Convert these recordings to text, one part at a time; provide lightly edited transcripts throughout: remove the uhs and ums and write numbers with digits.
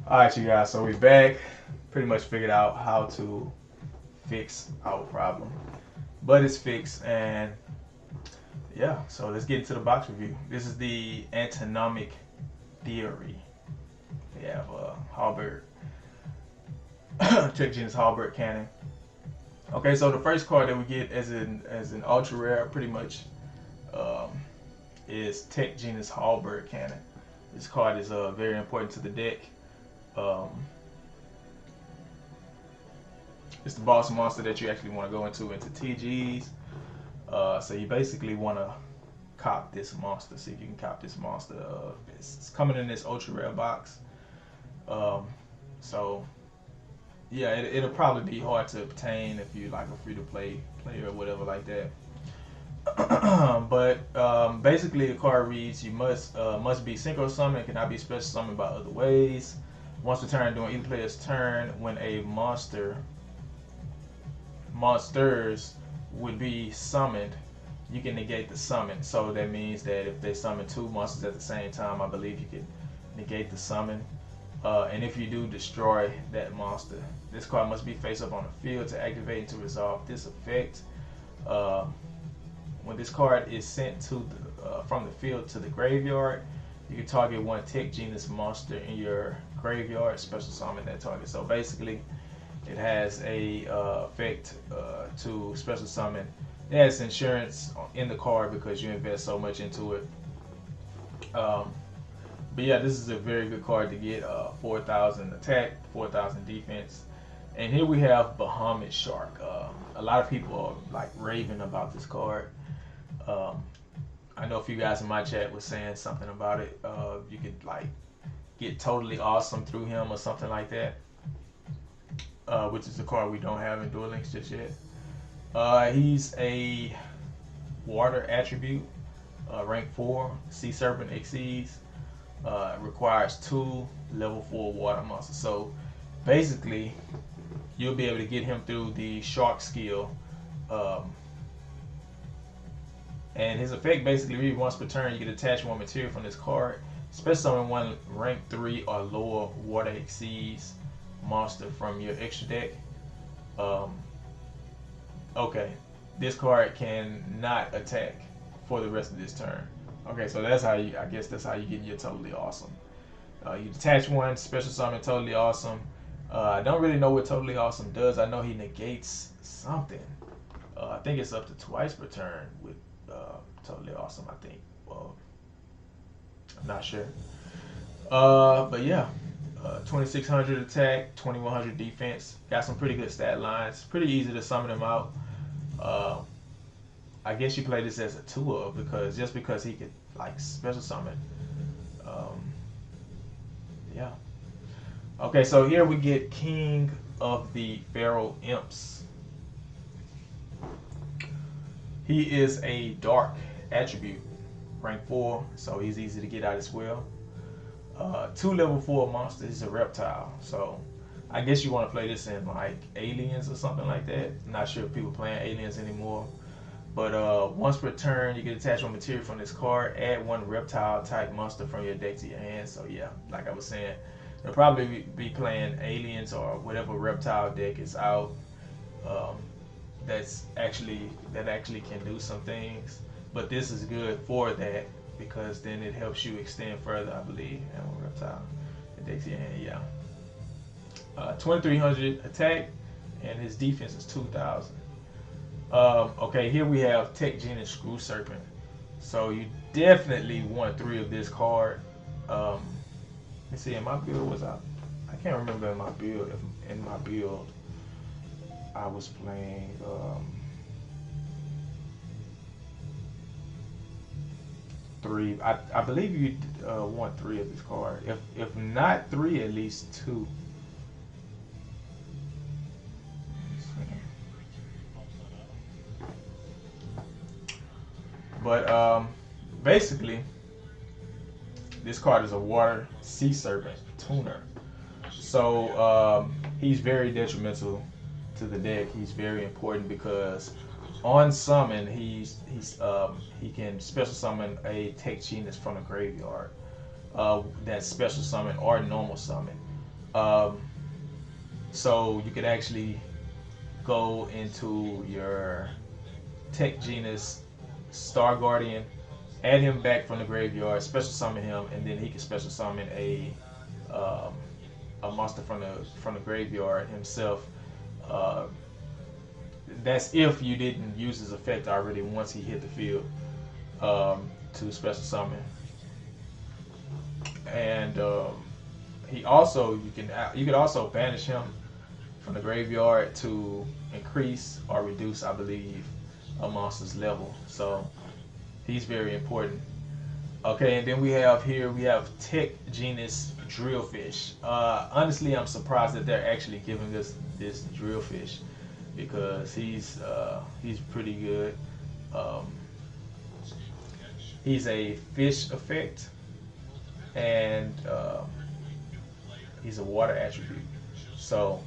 Alright, you guys, so we back. Pretty much figured out how to fix our problem. But it's fixed, and yeah, so let's get into the box review. This is the Antonomic Theory. We have Halberd, Tech Genus Halberd Cannon. Okay, so the first card that we get as an ultra rare, pretty much, um, is Tech Genus Halberd Cannon. This card is very important to the deck. Um, it's the boss monster that you actually want to go into TGs. So you basically want to cop this monster. See if you can cop this monster. It's coming in this ultra rare box. Um, so yeah, it'll probably be hard to obtain if you like a free to play player or whatever like that. But basically, the card reads: you must be synchro summoned. It cannot be special summoned by other ways. Once per turn, during either player's turn, when a monsters would be summoned, you can negate the summon. So that means that if they summon two monsters at the same time, I believe you can negate the summon. And if you do, destroy that monster. This card must be face up on the field to activate and to resolve this effect. When this card is sent from the field to the graveyard, you can target one Tech Genus monster in your graveyard, special summon that target. So basically, it has a effect to special summon. It has insurance in the card because you invest so much into it. But yeah, this is a very good card to get. 4,000 attack, 4,000 defense. And here we have Bahamut Shark. A lot of people are like raving about this card. I know a few guys in my chat was saying something about it. You could like get totally awesome through him or something like that. Which is a card we don't have in Duel Links just yet. He's a water attribute, rank 4, Sea Serpent exceeds. Requires 2 level 4 water monsters. So basically, you'll be able to get him through the shark skill. And his effect basically reads: once per turn, you can attach one material from this card. Special summon one rank 3 or lower water exceeds monster from your extra deck. Okay, this card cannot attack for the rest of this turn. Okay, so that's how I guess that's how you get your totally awesome. You detach one, special summon totally awesome. I don't really know what totally awesome does. I know he negates something. I think it's up to twice per turn with totally awesome. I think. Well, I'm not sure. But yeah, 2,600 attack, 2,100 defense. Got some pretty good stat lines. Pretty easy to summon him out. I guess you play this as a 2-of because he could like special summon. Yeah. Okay, so here we get King of the Pharaoh Imps. He is a dark attribute, rank 4, so he's easy to get out as well. 2 level 4 monsters. He's a reptile, so I guess you want to play this in like aliens or something like that. Not sure if people playing aliens anymore. But once per turn, you can attach one material from this card. Add one reptile type monster from your deck to your hand. So yeah, like I was saying, they'll probably be playing aliens or whatever reptile deck is out. That actually can do some things. But this is good for that because then it helps you extend further, I believe. And reptile, the deck to your hand, yeah. 2,300 attack, and his defense is 2,000. Okay, here we have Tech Genus Screw Serpent. So you definitely want 3 of this card. Let's see, in my build was I can't remember in my build. If in my build I was playing three. I believe you want 3 of this card. If not 3, at least 2. But basically, this card is a water sea serpent tuner. So he's very detrimental to the deck. He's very important because on summon, he can special summon a Tech Genus from the graveyard. That's special summon or normal summon. Um, so you could actually go into your tech genus Star Guardian, add him back from the graveyard, special summon him, and then he can special summon um, a monster from the graveyard himself. Uh, that's if you didn't use his effect already once he hit the field to special summon. And he also you could also banish him from the graveyard to increase or reduce, I believe, a monster's level. So he's very important. Okay, and then we have tech genus drillfish. Honestly, I'm surprised that they're actually giving us this drillfish because he's pretty good. Um, he's a fish effect, and he's a water attribute. So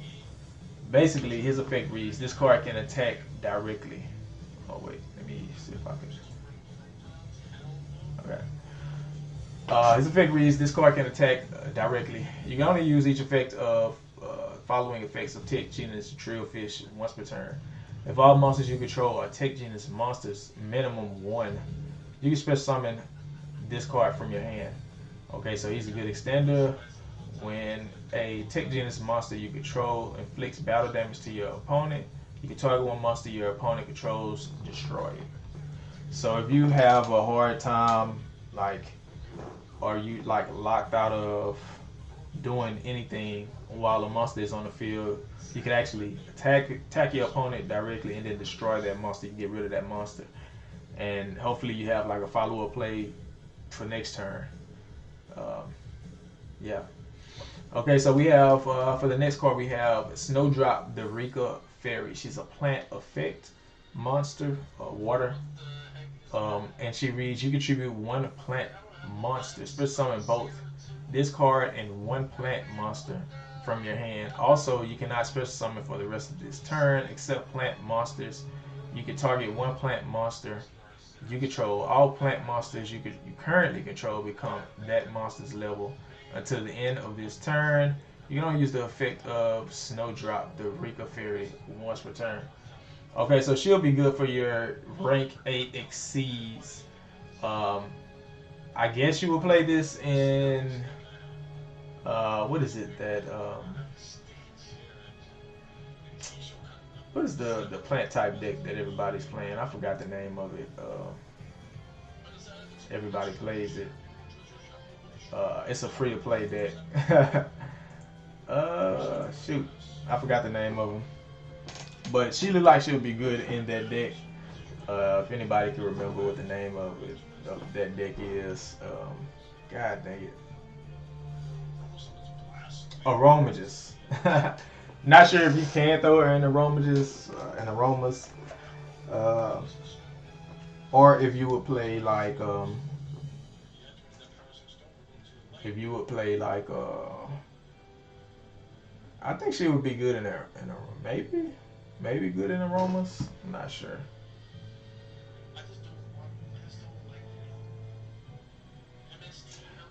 basically, his effect reads: this card can attack directly. Oh wait, let me see if I can. Okay. His effect reads: this card can attack directly. You can only use each effect of following effects of tech genus drillfish once per turn. If all monsters you control are tech genus monsters, minimum one, you can special summon this card from your hand. Okay, so he's a good extender. When a tech genus monster you control inflicts battle damage to your opponent, you can target one monster your opponent controls, destroy it. So if you have a hard time, like, or you like locked out of doing anything while a monster is on the field, you can actually attack your opponent directly and then destroy that monster. You can get rid of that monster, and hopefully you have like a follow-up play for next turn. Yeah. Okay, so we have for the next card we have Snowdrop the Rika Fairy. She's a plant effect monster, water, and she reads: you contribute one plant monster, special summon both this card and one plant monster from your hand. Also, you cannot special summon for the rest of this turn except plant monsters. You can target one plant monster you control. All plant monsters you currently control become that monster's level until the end of this turn. You can only use the effect of Snowdrop the Rika Fairy once per turn. Okay, so she'll be good for your rank 8 exceeds. I guess you will play this in what is it that what is the plant type deck that everybody's playing? I forgot the name of it. Everybody plays it. It's a free to play deck. Shoot, I forgot the name of them. But she looked like she would be good in that deck. If anybody can remember what the name of that deck is, God dang it. Aromages. Not sure if you can throw her in aromages and aromas, or if you would play like I think she would be good in a maybe good in aromas. I'm not sure.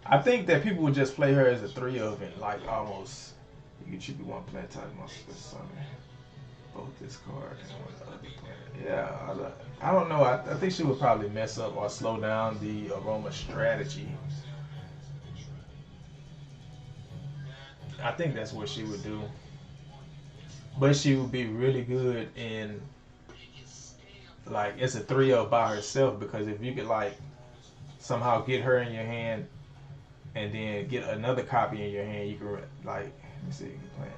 I think that people would just play her as a 3 of it, like almost. You can choose one plant type monster with summon both this card and one other plant. Yeah, I don't know. I think she would probably mess up or slow down the aroma strategy. I think that's what she would do. But she would be really good in, like, it's a 3 of by herself, because if you could like somehow get her in your hand and then get another copy in your hand, you can like, let me see, you can plant.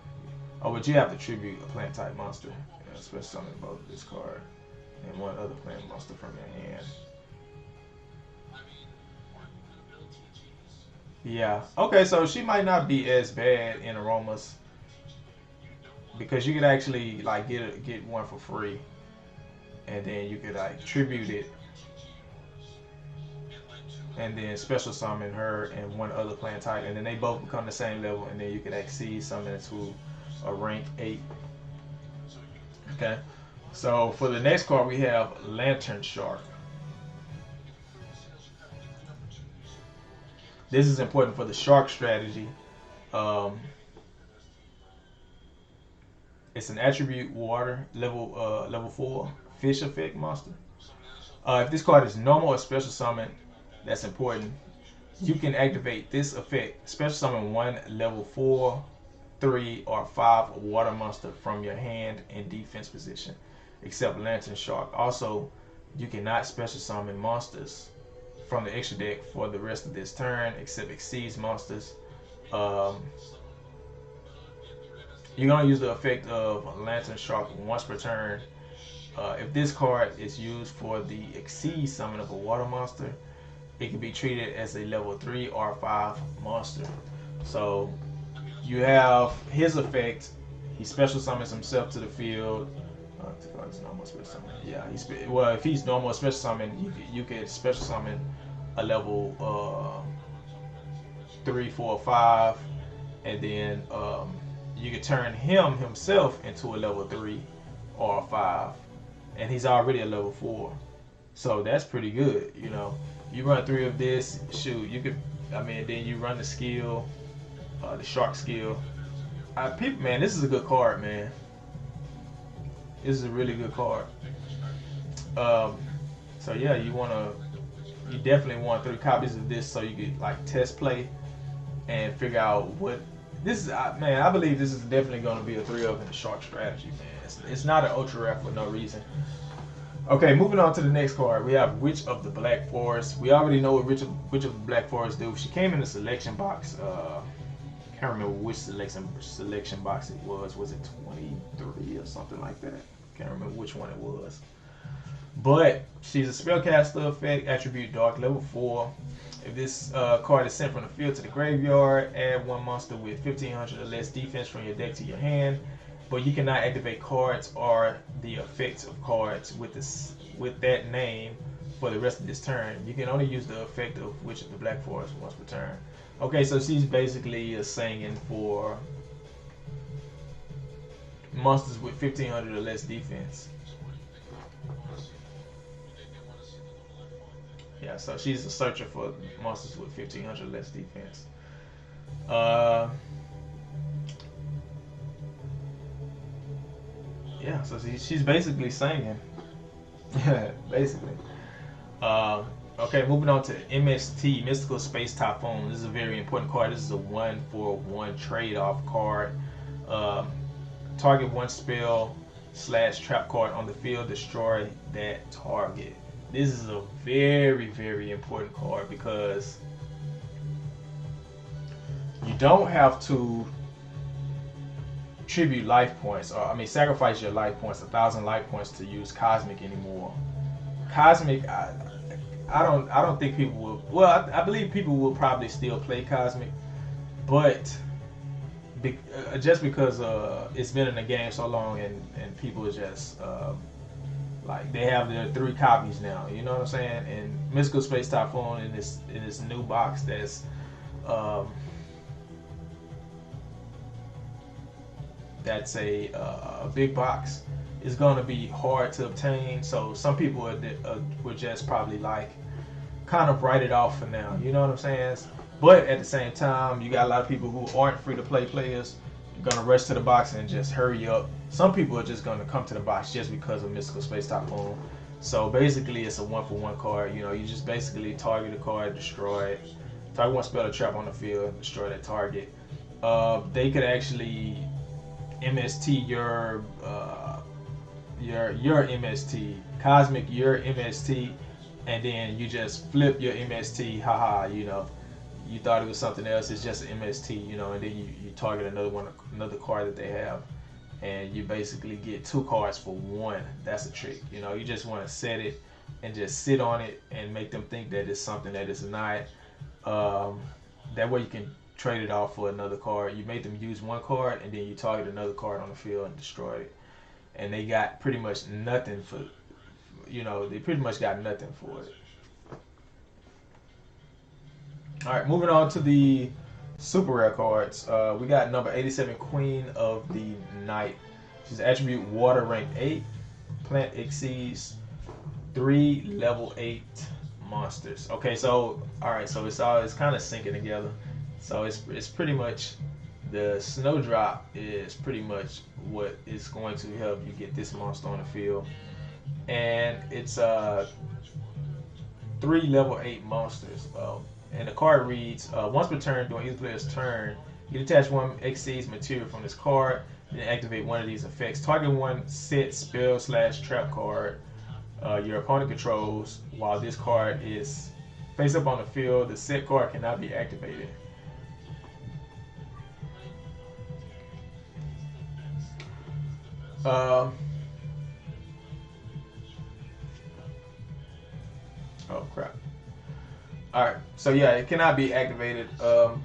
Oh, but you have to tribute a plant type monster, especially summon both this card and one other plant monster from your hand. Yeah. Okay, so she might not be as bad in aromas because you could actually like get one for free, and then you could like tribute it, and then special summon her and one other plant type, and then they both become the same level, and then you could exceed summon to a rank 8. Okay. So for the next card we have Lantern Shark. This is important for the shark strategy. It's an attribute water level 4 fish effect monster. If this card is normal or special summon, that's important. You can activate this effect. Special summon one level 4, 3, or 5 water monster from your hand in defense position, except Lantern Shark. Also, you cannot special summon monsters from the extra deck for the rest of this turn, except Exceeds monsters. You're gonna use the effect of Lantern Shark once per turn. If this card is used for the Exceed summon of a water monster, it can be treated as a level 3 or 5 monster. So you have his effect. He special summons himself to the field. Normal special summon. Yeah, well, if he's normal special summon, you could special summon a level 3, 4, 5, and then you could turn himself into a level 3 or a 5, and he's already a level 4. So that's pretty good, you know. You run 3 of this, shoot, you could, I mean, then you run the skill, the shark skill. People, man, this is a good card, man. This is a really good card. So yeah, you definitely want 3 copies of this so you could like test play and figure out what this is. Man, I believe this is definitely going to be a 3 of in the shark strategy, man. It's not an ultra rare for no reason. Okay, moving on to the next card, we have Witch of the Black Forest. We already know what Witch of the Black Forest do. She came in the selection box. Can't remember which selection box it was. Was it 23 or something like that? Can't remember which one it was. But she's a spellcaster effect, attribute dark, level 4. If this card is sent from the field to the graveyard, add 1 monster with 1500 or less defense from your deck to your hand. But you cannot activate cards or the effects of cards with that name for the rest of this turn. You can only use the effect of Witch of the Black Forest once per turn. Okay, so she's basically a singing for monsters with 1500 or less defense. Yeah, so she's a searcher for monsters with 1500 or less defense. Yeah, so she's basically singing. Yeah, basically. Okay, moving on to MST, Mystical Space Typhoon. This is a very important card. This is a 1/1 trade-off card. Target 1 spell / trap card on the field, destroy that target. This is a very, very important card because you don't have to tribute life points, or I mean sacrifice your life points, 1,000 life points to use Cosmic anymore. Cosmic, I don't think people will. Well, I believe people will probably still play Cosmic, but just because it's been in the game so long and people just like they have their 3 copies now. You know what I'm saying? And Mystical Space Typhoon in this new box that's a big box, is going to be hard to obtain. So some people would just probably like kind of write it off for now. You know what I'm saying? But at the same time, you got a lot of people who aren't free to play players. You're going to rush to the box and just hurry up. Some people are just going to come to the box just because of Mystical Space Typhoon. So basically, it's a 1/1 card. You know, you just basically target a card, destroy it. Target 1 spell or trap on the field, destroy that target. They could actually MST your MST, Cosmic your MST, and then you just flip your MST. Haha, you know, you thought it was something else. It's just an MST, you know, and then you target another card that they have, and you basically get 2 cards for 1. That's a trick. You know, you just want to set it and just sit on it and make them think that it's something that it's not. That way you can trade it off for another card. You make them use 1 card and then you target another card on the field and destroy it. And they got pretty much nothing for, you know, they pretty much got nothing for it. Alright, moving on to the super rare cards. We got number 87, Queen of the Night. She's attribute water, rank 8. Plant exceeds 3 level 8 monsters. Okay, so alright, so it's kind of syncing together. So it's pretty much The snowdrop is pretty much what is going to help you get this monster on the field, and it's 3 level 8 monsters. And the card reads, once per turn during either player's turn, you detach one exceeds material from this card, then activate one of these effects. Target one set spell / trap card your opponent controls while this card is face up on the field. The set card cannot be activated. Oh crap. Alright, so yeah, it cannot be activated. And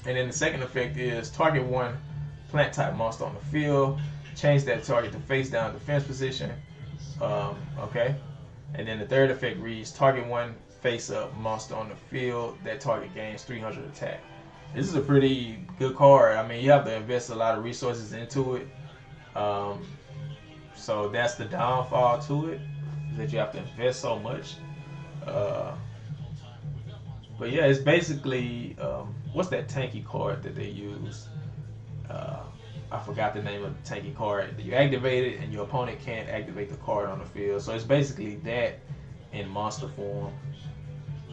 then the second effect is target one plant type monster on the field. Change that target to face down defense position. Okay. And then the third effect reads target one face up monster on the field. That target gains 300 attack. This is a pretty good card. I mean, you have to invest a lot of resources into it. So that's the downfall to it, is that you have to invest so much. But yeah, it's basically what's that tanky card that they use? I forgot the name of the tanky card. You activate it, and your opponent can't activate the card on the field. So it's basically that in monster form.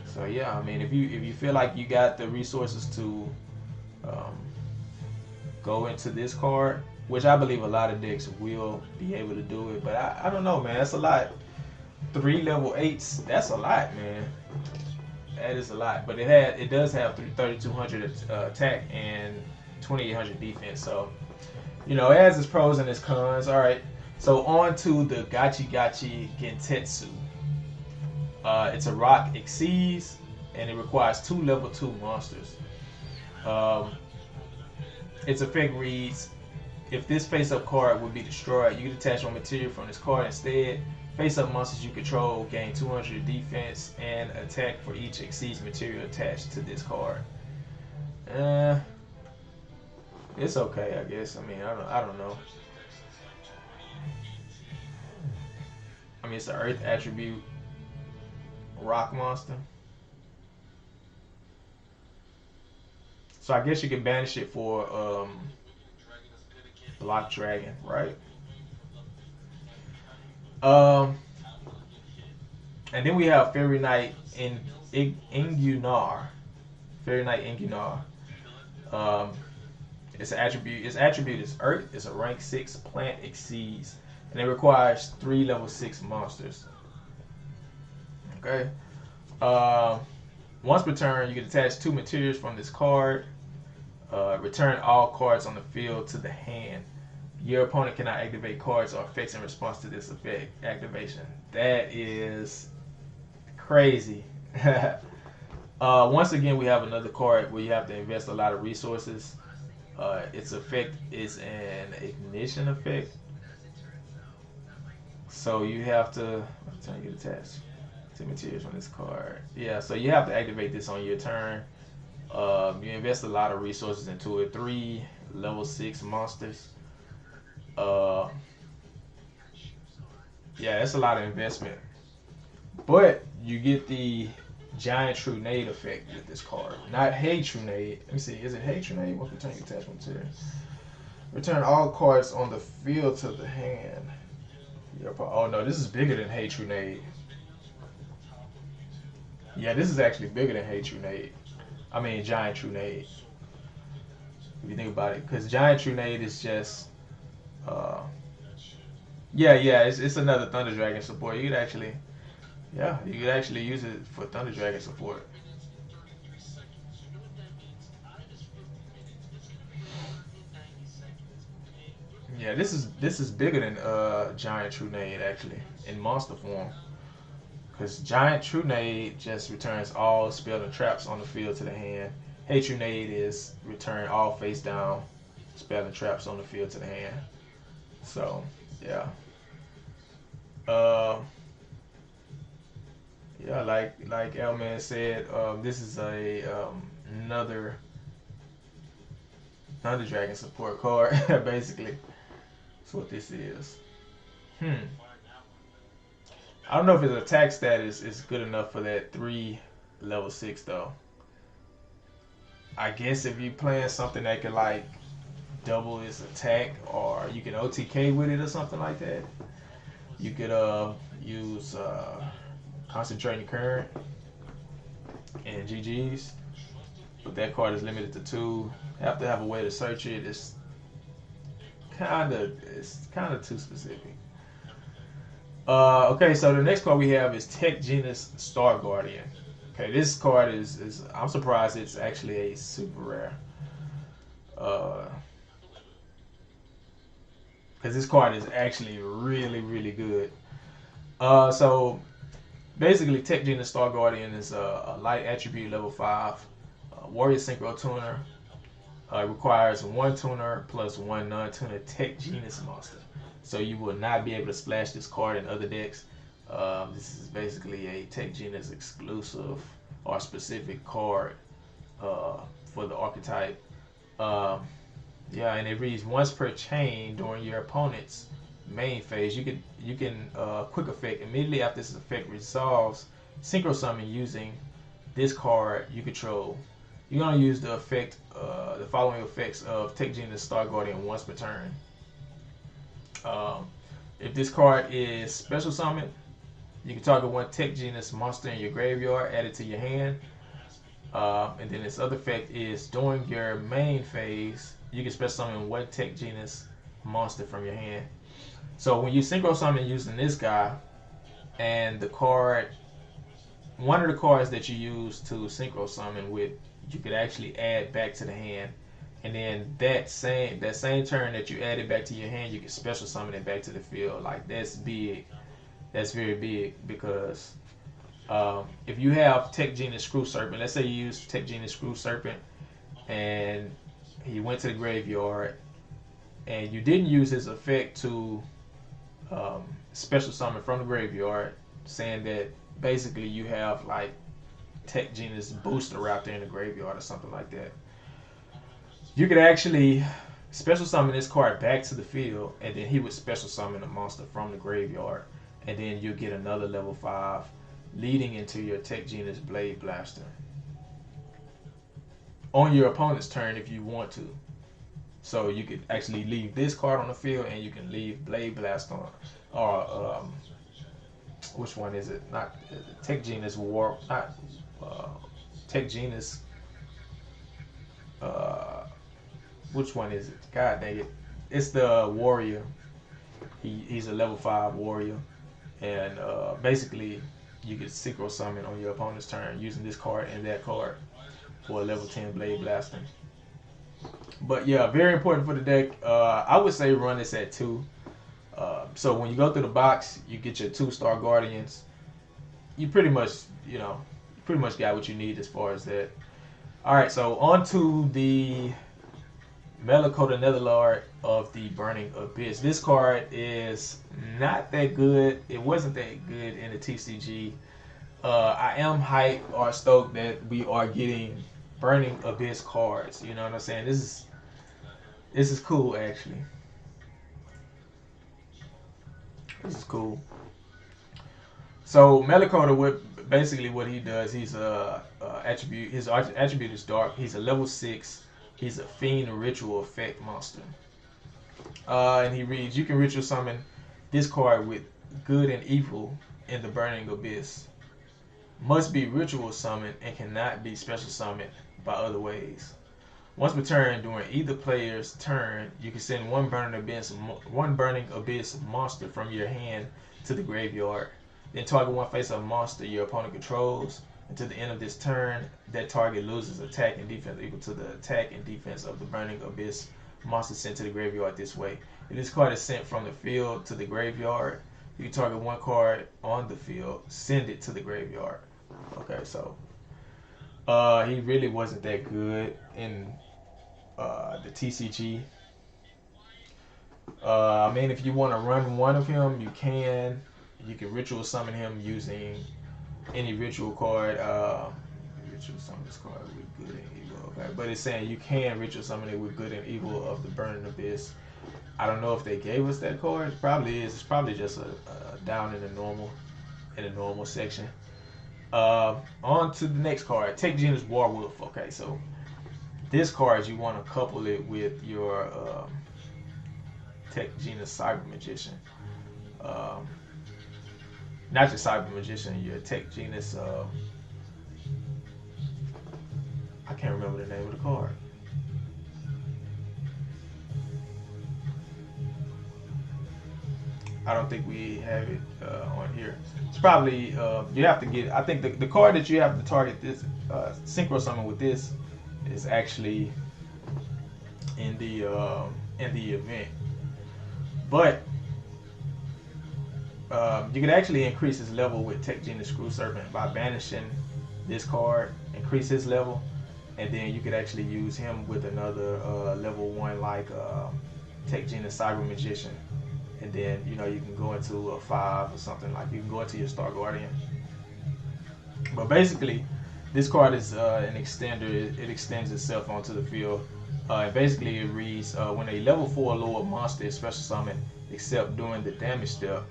So yeah, I mean, if you feel like you got the resources to go into this card, which I believe a lot of decks will be able to do it, but I don't know, man. That's a lot. 3 level 8s. That's a lot, man. That is a lot, but it does have 3,200 attack and 2,800 defense. So, you know, it has its pros and its cons. All right, so on to the Gigabyte Gentetsu. It's a rock exceeds, and it requires 2 level 2 monsters. Its effect reads: if this face-up card would be destroyed, you can detach one material from this card instead. Face-up monsters you control gain 200 defense and attack for each exceeds material attached to this card. It's okay, I guess. I mean, I don't know. I mean, it's an Earth attribute rock monster. So I guess you can banish it for block dragon, right? And then we have Fairy Knight in Ingunar. Fairy Knight Ingunar. Its attribute is Earth. It's a rank 6 plant exceeds, and it requires 3 level 6 monsters. Okay. Once per turn, you can attach 2 materials from this card. Return all cards on the field to the hand. Your opponent cannot activate cards or effects in response to this effect activation. That is crazy. Once again, we have another card where you have to invest a lot of resources. Its effect is an ignition effect. So you have to get attached to materials from this card. Yeah, so you have to activate this on your turn. You invest a lot of resources into it. 3 level 6 monsters. Yeah, that's a lot of investment. But you get the Giant True Nade effect with this card. Not Hey True Nade. Let me see. Is it Hey True Nade? Once return attachment to return all cards on the field to the hand. Oh no, this is bigger than Hey True Nade. Yeah, this is actually bigger than Hey True Nade. I mean Giant True Nade. If you think about it, because Giant True Nade is just it's another Thunder Dragon support. You could actually use it for Thunder Dragon support. Yeah, this is bigger than Giant True Nade actually in monster form. Because Giant True Nade just returns all spell and traps on the field to the hand. Hey True Nade is return all face down spell and traps on the field to the hand. So yeah. Yeah, like Elman said, this is another Thunder Dragon support card, basically. That's what this is. I don't know if its attack status is good enough for that 3 level 6 though. I guess if you playing something that could like double its attack, or you can OTK with it or something like that, you could use concentrating current and GGs. But that card is limited to 2. Have to have a way to search it. It's kind of too specific. Okay, so the next card we have is Tech Genus Star Guardian. Okay, this card is I'm surprised it's actually a super rare. Because this card is actually really good. So basically, Tech Genus Star Guardian is a light attribute level 5 warrior synchro tuner. It requires 1 tuner plus 1 non-tuner Tech Genus monster. So you will not be able to splash this card in other decks. This is basically a Tech Genus exclusive or specific card for the archetype. Yeah, and it reads once per chain during your opponent's main phase. You can quick effect immediately after this effect resolves. Synchro summon using this card you control. You're gonna use the effect, the following effects of Tech Genus Star Guardian once per turn. If this card is special summoned, you can target 1 Tech Genus monster in your graveyard, add it to your hand. And then its other effect is during your main phase, you can special summon 1 Tech Genus monster from your hand. So when you synchro summon using this guy, and the card, one of the cards that you use to synchro summon with, you could actually add back to the hand, and then that same turn that you added back to your hand, you can special summon it back to the field. Like, that's big. That's very big, because if you have Tech Genus Screw Serpent, let's say you use Tech Genus Screw Serpent and he went to the graveyard, and you didn't use his effect to special summon from the graveyard, saying that basically you have like Tech Genus booster out there in the graveyard or something like that, you could actually special summon this card back to the field, and then he would special summon a monster from the graveyard, and then you get another level 5 leading into your Tech Genus Blade Blaster on your opponent's turn if you want to. So you could actually leave this card on the field, and you can leave Blade Blast on, or which one is it? Not Tech Genus War, not Tech Genus. Which one is it? God dang it! It's the warrior. He's a level 5 warrior, and basically you can synchro summon on your opponent's turn using this card and that card for a level 10 Blade Blaster. But yeah, very important for the deck. I would say run this at 2. So when you go through the box, you get your 2 Star Guardians. You pretty much, got what you need as far as that. All right, so on to the Melakota Netherlord of the Burning Abyss. This card is not that good. It wasn't that good in the TCG. I am hyped or stoked that we are getting Burning Abyss cards. You know what I'm saying? This is cool, actually. This is cool. So Melakota, what he does, he's attribute. His attribute is dark. He's a level 6. He's a fiend ritual effect monster. And he reads, you can ritual summon this card with good and evil in the Burning Abyss. Must be ritual summoned and cannot be special summoned by other ways. Once per turn, during either player's turn, you can send one Burning Abyss monster from your hand to the graveyard. Then target one face-up monster your opponent controls. Until the end of this turn, that target loses attack and defense equal to the attack and defense of the Burning Abyss monster sent to the graveyard this way. If this card is sent from the field to the graveyard, you can target one card on the field, send it to the graveyard. Okay, so he really wasn't that good in the TCG. I mean, if you want to run one of him, you can. You can ritual summon him using any ritual card. Ritual summon this card with good and evil. Okay, but it's saying you can ritual summon it with good and evil of the Burning Abyss. I don't know if they gave us that card. It probably is. It's probably just a down in the normal section. On to the next card, Tech Genus Warwolf. Okay, so this card, you want to couple it with your Tech Genus Cyber Magician. Um, Not your Cyber Magician, your Tech Genus. I can't remember the name of the card. I don't think we have it on here. It's probably you have to get. I think the card that you have to target this synchro summon with this is actually in the event, but you can actually increase his level with Tech Genus Screw Serpent by banishing this card, increase his level, and then you could actually use him with another level 1 like Tech Genus Cyber Magician, and then you can go into a 5 or something, like you can go into your Star Guardian. But basically, this card is an extender. It extends itself onto the field. And basically, it reads when a level 4 lower monster is special summoned, except during the damage step,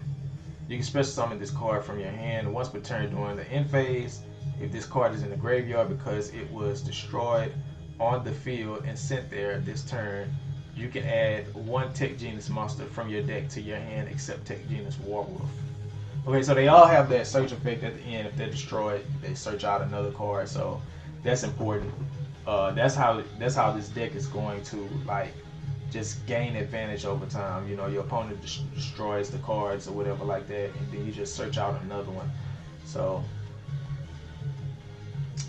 you can special summon this card from your hand once per turn during the end phase. If this card is in the graveyard because it was destroyed on the field and sent there this turn, you can add one Tech Genus monster from your deck to your hand except Tech Genus Warwolf. Okay, so they all have that search effect at the end. If they're destroyed, they search out another card. So that's important. That's how this deck is going to like just gain advantage over time. Your opponent destroys the cards or whatever like that, and then you just search out another one. So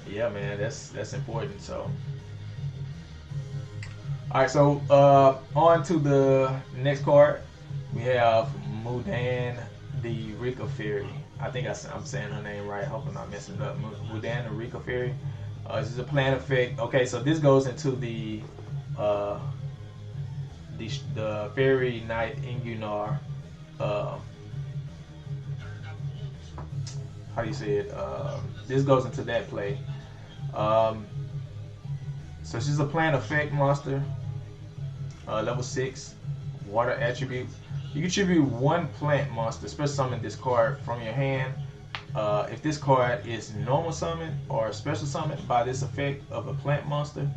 yeah, man, that's important. So all right, so on to the next card. We have Mudan the Rika Fairy. I think I'm saying her name right. Hope I'm not messing it up. Mudan the Rika Fairy. This is a plan effect. Okay, so this goes into the Fairy Knight Ingunar. How do you say it? This goes into that play. So she's a plant effect monster. Level 6, water attribute. You can tribute one plant monster, special summon this card from your hand. If this card is normal summon or special summon by this effect of a plant monster,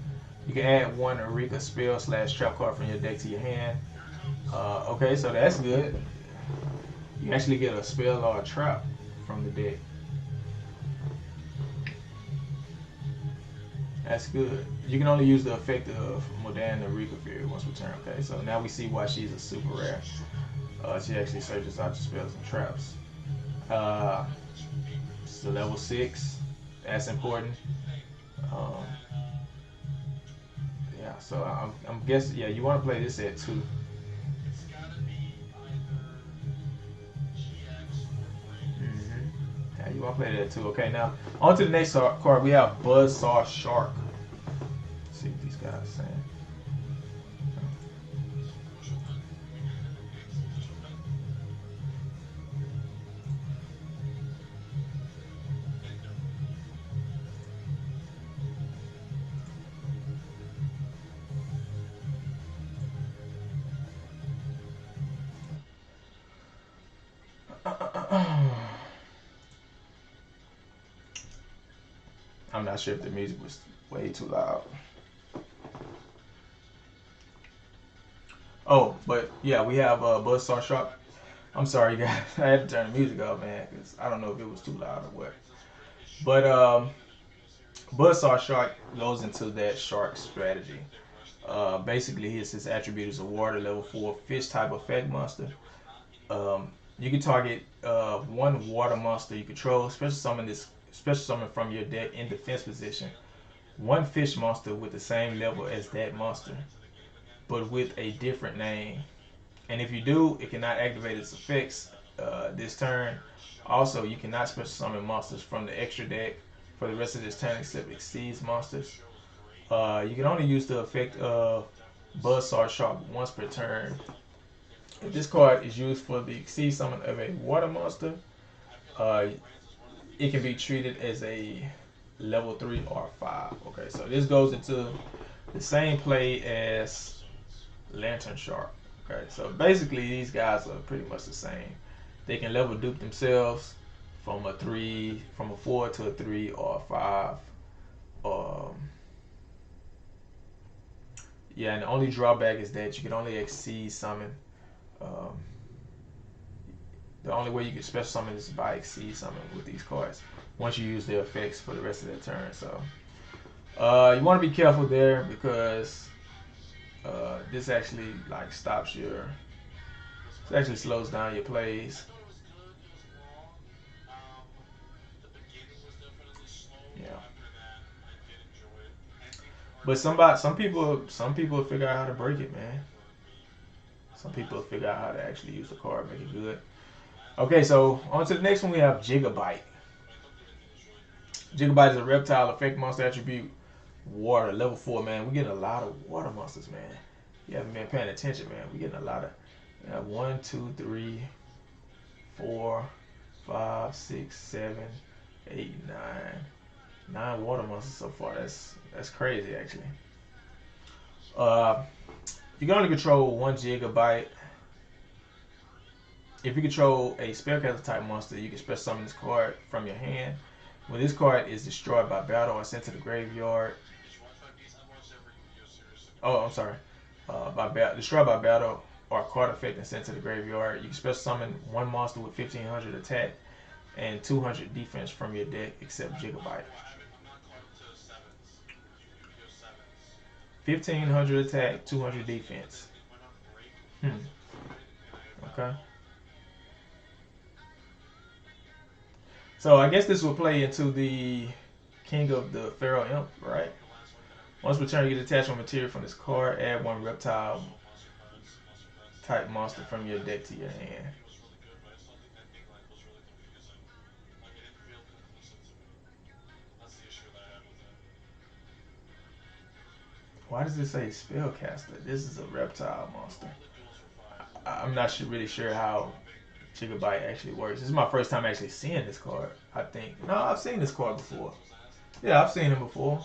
you can add one Eureka spell / trap card from your deck to your hand. Okay, so that's good. You actually get a spell or a trap from the deck. That's good. You can only use the effect of Mudan the Rika Fairy once per turn. Okay, so now we see why she's a super rare. She actually searches out your spells and traps. So level 6, that's important. Yeah, so I'm guessing, yeah, you want to play this at 2. Yeah, you want to play that at 2. Okay, now on to the next card. We have Buzzsaw Shark. Let's see what these guys are saying. I'm not sure if the music was way too loud. Oh, but yeah, we have Buzzsaw Shark. I'm sorry, guys. I had to turn the music off, man, because I don't know if it was too loud or what. But Buzzsaw Shark goes into that shark strategy. Basically, his attribute is a water level 4 fish type effect monster. You can target one water monster you control, special summon from your deck in defense position. One fish monster with the same level as that monster, but with a different name. And if you do, it cannot activate its effects this turn. Also, you cannot special summon monsters from the extra deck for the rest of this turn except Exceeds monsters. You can only use the effect of Buzzsaw Shark once per turn. If this card is used for the Exceed summon of a water monster, it can be treated as a level 3 or 5. Okay, so this goes into the same play as Lantern Shark. Okay, so basically these guys are pretty much the same. They can level dupe themselves from a 4 to a 3 or a 5. Yeah, and the only drawback is that you can only exceed summon. Um, the only way you can special summon is by exceed summon with these cards. Once you use their effects for the rest of their turn, so you want to be careful there because this actually like stops your. It actually slows down your plays. Yeah. But some people figure out how to break it, man. Some people figure out how to actually use the card, make it good. Okay, so on to the next one. We have Gigabyte. Gigabyte is a reptile effect monster attribute. Water level 4, man. We're getting a lot of water monsters, man. You haven't been paying attention, man. We're getting a lot of 1, 2, 3, 4, 5, 6, 7, 8, 9 water monsters so far. That's crazy, actually. Uh, you can only control 1 Gigabyte. If you control a spellcaster type monster, you can special summon this card from your hand. When this card is destroyed by battle or sent to the graveyard, I'm sorry, destroyed by battle or card effect and sent to the graveyard, you can special summon one monster with 1500 attack and 200 defense from your deck, except Gigabyte. 1500 attack, 200 defense. Okay. So I guess this will play into the King of the Pharaoh Imp, right? Once per turn, you get attachment material from this card. Add 1 reptile type monster from your deck to your hand. Why does it say spellcaster? This is a reptile monster. I'm not really sure how Gigabyte actually works. This is my first time actually seeing this card, I think. No, I've seen this card before. Yeah, I've seen him before.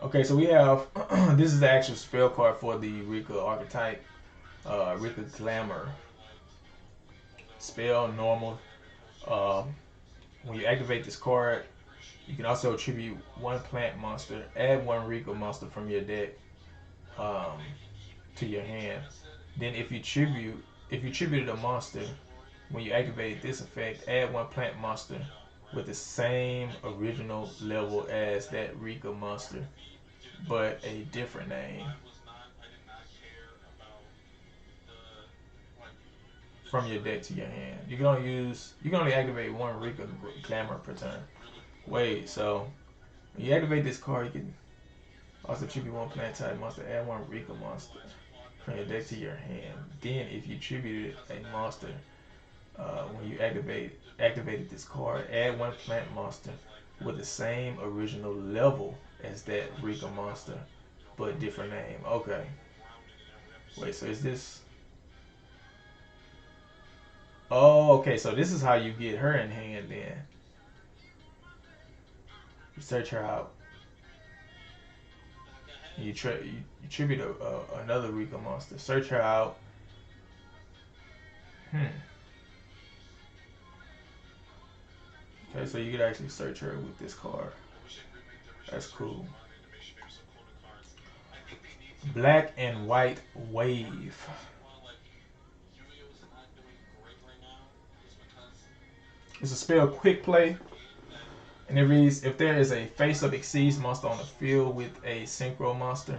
Okay, so we have this is the actual spell card for the Rika archetype. Rika Glamour. Spell normal. When you activate this card, you can also attribute 1 plant monster. Add 1 Rika monster from your deck to your hand. Then if you tributed a monster, when you activate this effect, add 1 plant monster with the same original level as that Rika monster, but a different name. From your deck to your hand. You can only activate 1 Rika Glamour per turn. Wait, so when you activate this card, you can also tribute 1 plant type monster, add 1 Rika monster from your deck to your hand. Then if you tributed a monster, when you activated this card, add 1 plant monster with the same original level as that Rika monster, but different name. Okay. Wait, so is this? Oh, okay. So this is how you get her in hand then. You search her out. You tribute another Rika monster. Search her out. Okay, so you could actually search her with this card. That's cool. Black and White Wave. It's a spell quick play. And it reads, if there is a face-up exceeds monster on the field with a synchro monster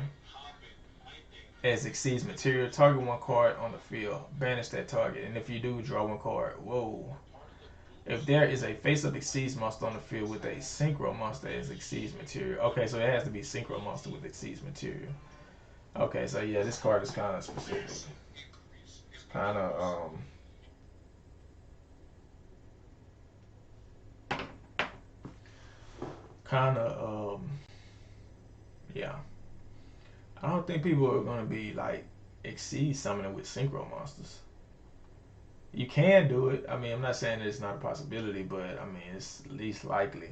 as exceeds material, target 1 card on the field. Banish that target. And if you do, draw 1 card. Whoa. If there is a face-up exceeds monster on the field with a synchro monster as exceeds material. Okay, so it has to be synchro monster with exceeds material. Okay, so yeah, this card is kind of specific. Kind of, yeah. I don't think people are going to be like exceed summoning with synchro monsters. You can do it. I mean, I'm not saying it's not a possibility, but I mean, it's least likely.